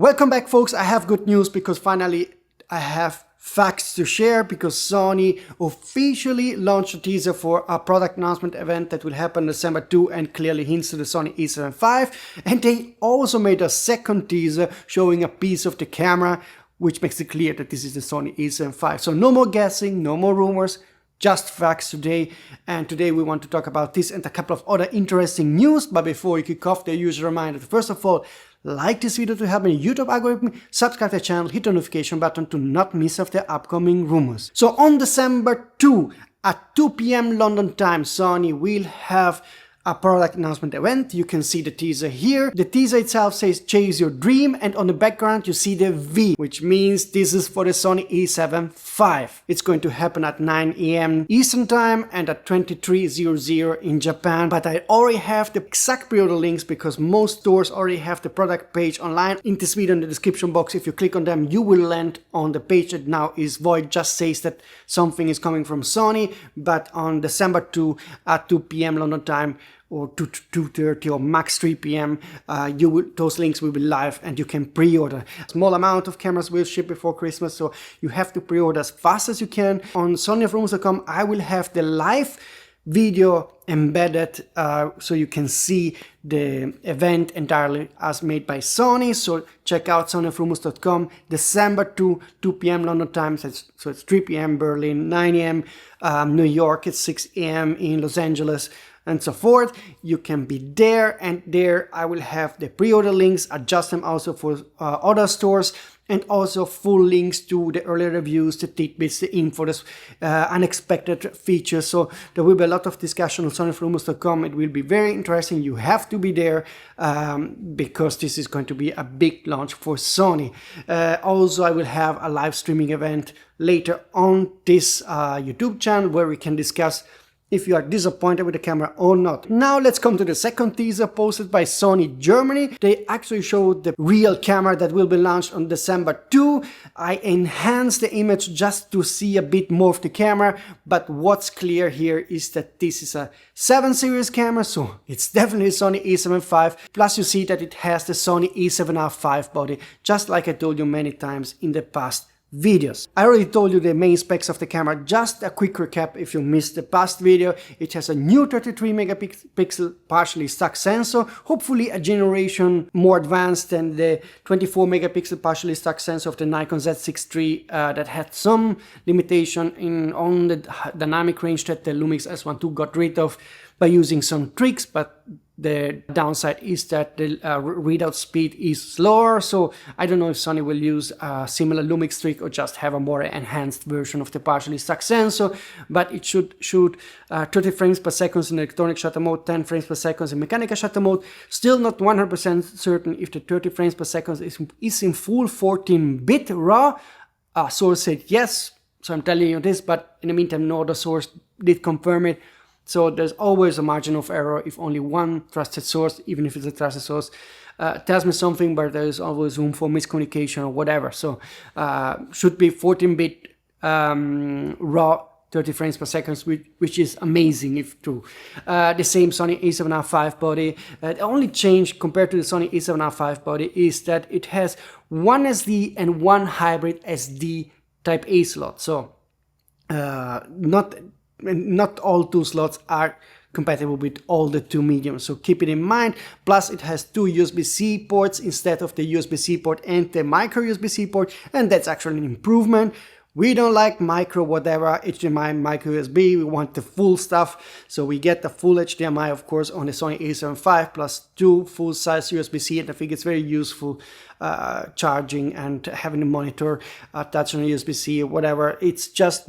Welcome back, folks. I have good news because finally I have facts to share, because Sony officially launched a teaser for a product announcement event that will happen December 2 and clearly hints to the Sony A7V. And they also made a second teaser showing a piece of the camera, which makes it clear that this is the Sony A7V. So no more guessing, no more rumors, just facts today. And today we want to talk about this and a couple of other interesting news. But before we kick off, the usual reminder, first of all, like this video to help me YouTube algorithm, subscribe to the channel, hit the notification button to not miss of the upcoming rumors. So on December 2 at 2 p.m. London time, Sony will have a product announcement event. You can see the teaser here. The teaser itself says chase your dream, and on the background you see the V, which means this is for the Sony A7V. It's going to happen at 9 a.m. Eastern time and at 23:00 in Japan. But I already have the exact pre-order links because most stores already have the product page online. In this video in the description box, if you click on them, you will land on the page that now is void. Just says that something is coming from Sony, but on December 2 at 2 p.m. London time, or 2:30 or max 3 p.m. Those links will be live and you can pre-order. A small amount of cameras will ship before Christmas, so you have to pre-order as fast as you can. On sonyalpha.com I will have the live video embedded so you can see the event entirely as made by Sony. So check out sonyalpha.com, December 2 p.m. London time, so it's 3 p.m. Berlin, 9 a.m. New York, it's 6 a.m. in Los Angeles, and so forth. You can be there, and there I will have the pre-order links, adjust them also for other stores, and also full links to the earlier reviews, the tidbits, the info, the unexpected features. So there will be a lot of discussion on sonyalpha.com. It will be very interesting. You have to be there because this is going to be a big launch for Sony. Also, I will have a live streaming event later on this YouTube channel where we can discuss if you are disappointed with the camera or not. Now let's come to the second teaser posted by Sony Germany. They actually showed the real camera that will be launched on December 2. I enhanced the image just to see a bit more of the camera, but what's clear here is that this is a 7 series camera, so it's definitely Sony A7V. Plus you see that it has the Sony A7R5 body, just like I told you many times in the past videos. I already told you the main specs of the camera. Just a quick recap if you missed the past video. It has a new 33 megapixel partially stuck sensor, hopefully a generation more advanced than the 24 megapixel partially stuck sensor of the Nikon Z6 III that had some limitation on the dynamic range that the Lumix S1 II got rid of by using some tricks, but the downside is that the readout speed is slower. So I don't know if Sony will use a similar Lumix trick or just have a more enhanced version of the partially stuck sensor, but it should shoot 30 frames per second in electronic shutter mode, 10 frames per second in mechanical shutter mode. Still not 100% certain if the 30 frames per second is in full 14-bit RAW. A source said yes, so I'm telling you this, but in the meantime no other source did confirm it. So there's always a margin of error if only one trusted source, even if it's a trusted source, tells me something, but there's always room for miscommunication or whatever. So should be 14-bit raw 30 frames per second, which is amazing if true. The same Sony A7R5 body. The only change compared to the Sony A7R5 body is that it has one SD and one hybrid SD Type A slot. So not all two slots are compatible with all the two mediums, so keep it in mind. Plus it has two USB-C ports instead of the USB-C port and the micro USB-C port, and that's actually an improvement. We don't like micro whatever, HDMI, micro USB, we want the full stuff, so we get the full HDMI of course on the Sony A7V plus two full-size USB-C, and I think it's very useful charging and having the monitor attached on a USB-C or whatever. It's just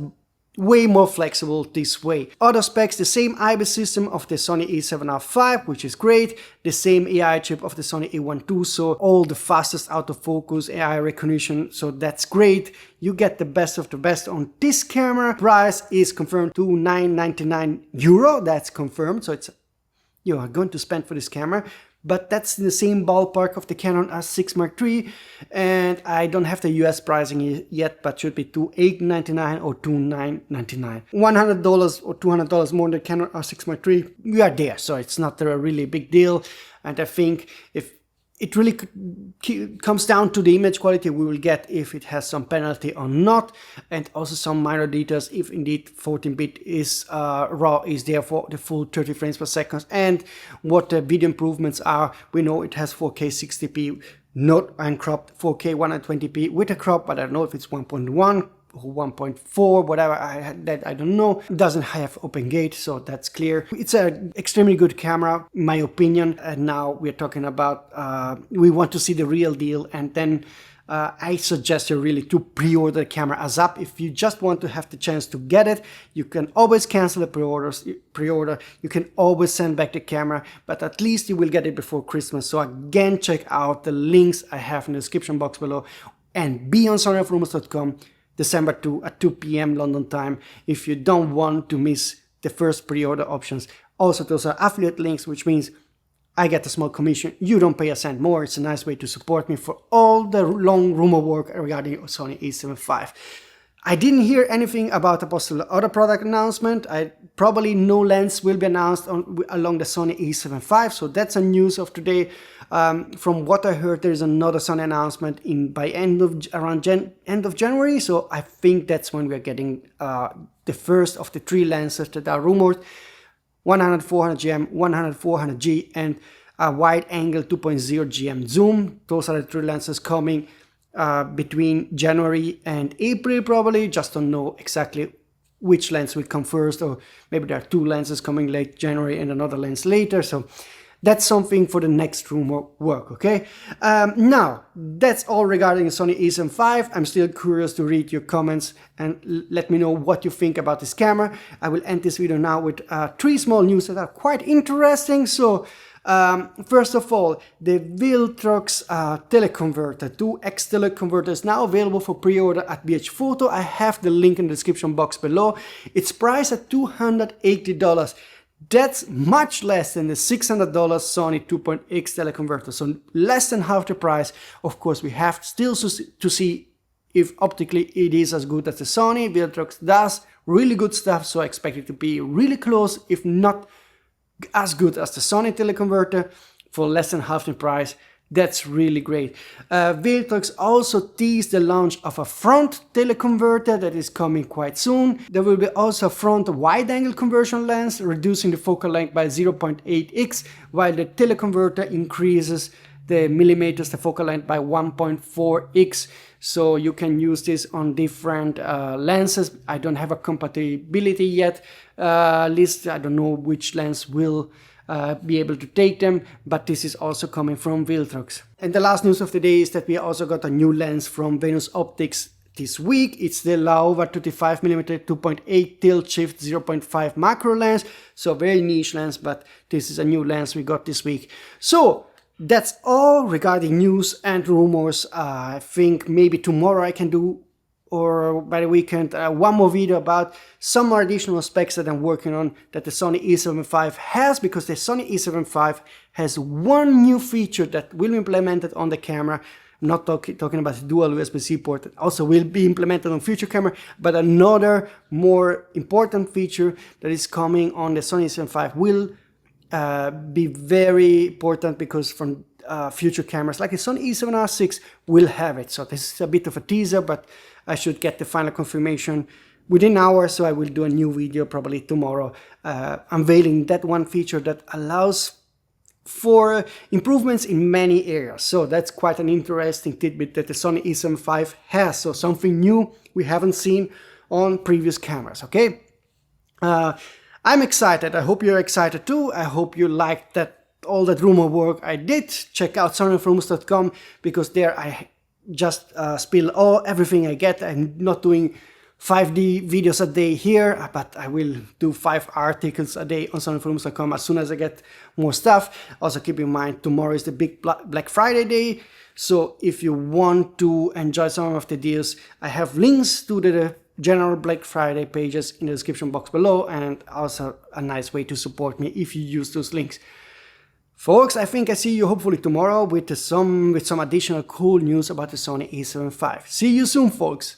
way more flexible this way. Other specs, the same IBIS system of the Sony A7R5, which is great, the same AI chip of the Sony A1 II, so all the fastest autofocus, AI recognition, so that's great. You get the best of the best on this camera. Price is confirmed to €999, that's confirmed, so it's you are going to spend for this camera. But that's in the same ballpark of the Canon R6 Mark III, and I don't have the US pricing yet, but should be $2,899 or $2,999. $100 or $200 more than the Canon R6 Mark III. We are there, so it's not a really big deal. And I think if it really comes down to the image quality we will get, if it has some penalty or not, and also some minor details, if indeed 14-bit is RAW is there for the full 30 frames per second, and what the video improvements are. We know it has 4K 60p, not uncropped, 4K 120p with a crop, but I don't know if it's 1.1 or 1.4, whatever, I don't know. It doesn't have open gate, so that's clear. It's an extremely good camera, in my opinion, and now we're talking about, we want to see the real deal, and then I suggest you really to pre-order the camera ASAP. If you just want to have the chance to get it, you can always cancel the pre-order, you can always send back the camera, but at least you will get it before Christmas. So again, check out the links I have in the description box below, and be on sonyalpha December 2 at 2 p.m. London time if you don't want to miss the first pre-order options. Also, those are affiliate links, which means I get a small commission. You don't pay a cent more. It's a nice way to support me for all the long rumor work regarding Sony A7V. I didn't hear anything about a possible other product announcement. Probably no lens will be announced along the Sony A7V, so that's a news of today. From what I heard, there is another Sony announcement around end of January, so I think that's when we are getting the first of the 3 lenses that are rumored: 100-400GM, 100-400G, and a wide-angle 2.0 GM zoom. Those are the 3 lenses coming between January and April, probably. Just don't know exactly which lens will come first, or maybe there are 2 lenses coming late January and another lens later. So that's something for the next rumor work, okay? Now, that's all regarding the Sony A7V. I'm still curious to read your comments and let me know what you think about this camera. I will end this video now with 3 small news that are quite interesting. So, first of all, the Viltrox teleconverter, 2X teleconverter, is now available for pre-order at BH Photo. I have the link in the description box below. It's priced at $280. That's much less than the $600 Sony 2.x teleconverter, so less than half the price. Of course, we have still to see if optically it is as good as the Sony. Viltrox does really good stuff, so I expect it to be really close, if not as good as the Sony teleconverter, for less than half the price. That's really great. Viltrox also teased the launch of a front teleconverter that is coming quite soon. There will be also a front wide-angle conversion lens, reducing the focal length by 0.8x, while the teleconverter increases the millimeters, the focal length, by 1.4x. So you can use this on different lenses. I don't have a compatibility yet. At least I don't know which lens will be able to take them, but this is also coming from Viltrox. And the last news of the day is that we also got a new lens from Venus Optics this week. It's the Laowa 35mm 2.8 tilt shift 0.5 macro lens. So very niche lens, but this is a new lens we got this week. So that's all regarding news and rumors. I think maybe tomorrow I can do, or by the weekend, one more video about some more additional specs that I'm working on that the Sony A7V has, because the Sony A7V has one new feature that will be implemented on the camera. I'm not talking about the dual USB-C port that also will be implemented on future camera, but another more important feature that is coming on the Sony A7V will be very important, because from future cameras like the Sony A7R6 will have it. So this is a bit of a teaser, but I should get the final confirmation within hours, so I will do a new video probably tomorrow unveiling that one feature that allows for improvements in many areas. So that's quite an interesting tidbit that the Sony A7V has. So something new we haven't seen on previous cameras, okay? I'm excited. I hope you're excited too. I hope you liked all that rumor work I did. Check out sonyalpha, because there I just spill everything I get. I'm not doing 5D videos a day here, but I will do 5 articles a day on sonyalpha as soon as I get more stuff. Also keep in mind, tomorrow is the big Black Friday day, so if you want to enjoy some of the deals, I have links to the general Black Friday pages in the description box below, and also a nice way to support me if you use those links. Folks, I think I see you hopefully tomorrow with some additional cool news about the Sony A7V. See you soon, folks!